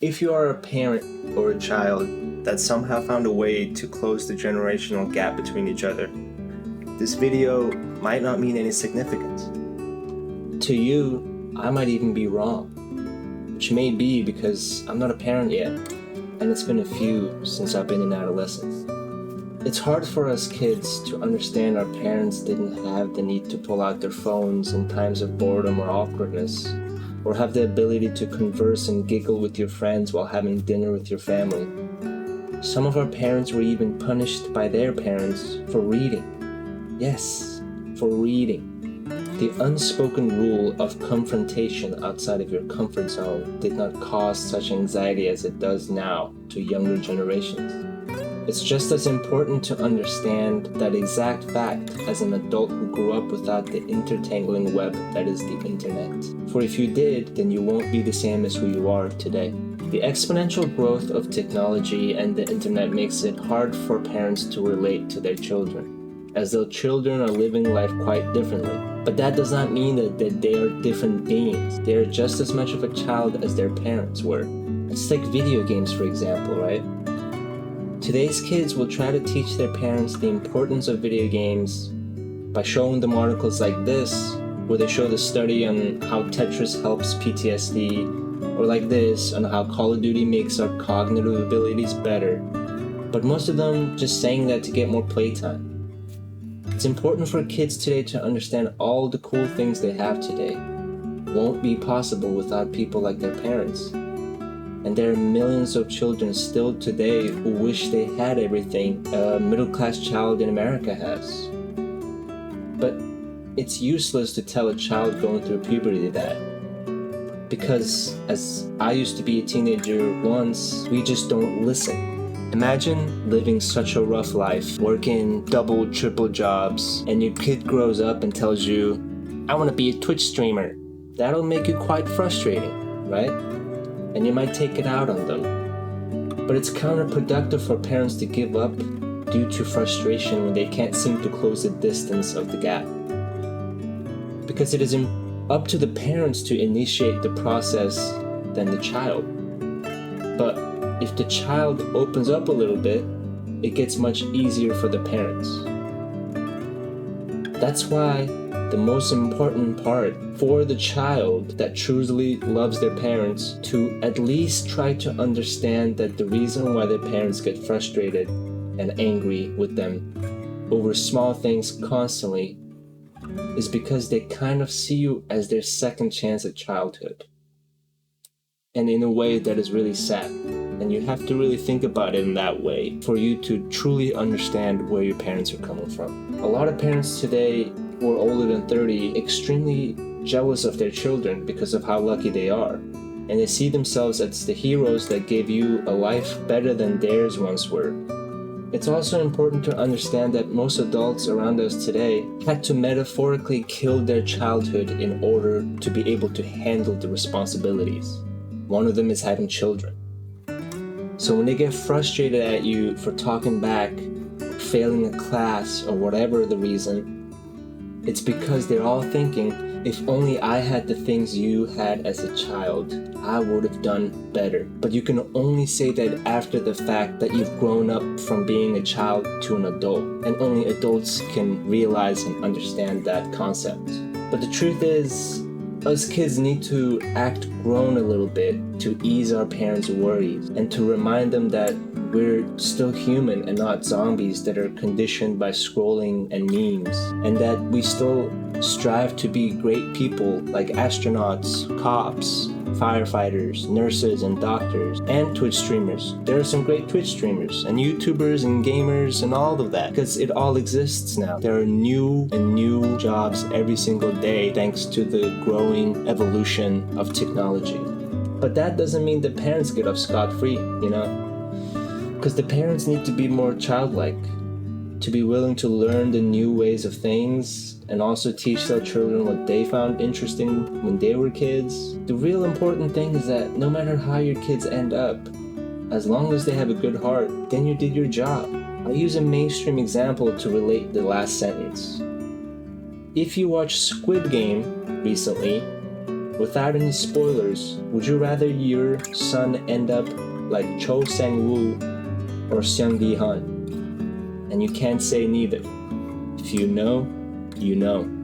If you are a parent or a child that somehow found a way to close the generational gap between each other, this video might not mean any significance. To you, I might even be wrong, which may be because I'm not a parent yet, and it's been a few since I've been in adolescence. It's hard for us kids to understand our parents didn't have the need to pull out their phones in times of boredom or awkwardness, or have the ability to converse and giggle with your friends while having dinner with your family. Some of our parents were even punished by their parents for reading. Yes, for reading. The unspoken rule of confrontation outside of your comfort zone did not cause such anxiety as it does now to younger generations. It's just as important to understand that exact fact as an adult who grew up without the intertangling web that is the internet. For if you did, then you won't be the same as who you are today. The exponential growth of technology and the internet makes it hard for parents to relate to their children, as though children are living life quite differently. But that does not mean that they are different beings. They are just as much of a child as their parents were. Let's take video games for example, right? Today's kids will try to teach their parents the importance of video games by showing them articles like this, where they show the study on how Tetris helps PTSD, or like this on how Call of Duty makes our cognitive abilities better. But most of them just saying that to get more playtime. It's important for kids today to understand all the cool things they have today won't be possible without people like their parents. And there are millions of children still today who wish they had everything a middle-class child in America has. But it's useless to tell a child going through puberty that. Because as I used to be a teenager once, we just don't listen. Imagine living such a rough life, working double, triple jobs, and your kid grows up and tells you, I want to be a Twitch streamer. That'll make you quite frustrating, right? And you might take it out on them. But it's counterproductive for parents to give up due to frustration when they can't seem to close the distance of the gap. Because it is up to the parents to initiate the process than the child. But if the child opens up a little bit, it gets much easier for the parents. That's why the most important part for the child that truly loves their parents to at least try to understand that the reason why their parents get frustrated and angry with them over small things constantly is because they kind of see you as their second chance at childhood. And in a way that is really sad. And you have to really think about it in that way for you to truly understand where your parents are coming from. A lot of parents today who are older than 30 extremely jealous of their children because of how lucky they are. And they see themselves as the heroes that gave you a life better than theirs once were. It's also important to understand that most adults around us today had to metaphorically kill their childhood in order to be able to handle the responsibilities. One of them is having children. So when they get frustrated at you for talking back, or failing a class, or whatever the reason, it's because they're all thinking, if only I had the things you had as a child, I would have done better. But you can only say that after the fact that you've grown up from being a child to an adult, and only adults can realize and understand that concept. But the truth is, us kids need to act grown a little bit to ease our parents' worries and to remind them that we're still human and not zombies that are conditioned by scrolling and memes, and that we still strive to be great people like astronauts, cops, firefighters, nurses, and doctors, and Twitch streamers. There are some great Twitch streamers, and YouTubers, and gamers, and all of that, because it all exists now. There are new and new jobs every single day thanks to the growing evolution of technology. But that doesn't mean the parents get off scot-free, you know? Because the parents need to be more childlike, to be willing to learn the new ways of things, and also teach their children what they found interesting when they were kids. The real important thing is that no matter how your kids end up, as long as they have a good heart, then you did your job. I'll use a mainstream example to relate the last sentence. If you watched Squid Game recently, Without any spoilers, would you rather your son end up like Cho Sang-woo or Seung Gi-hun? And you can't say neither. If you know, you know.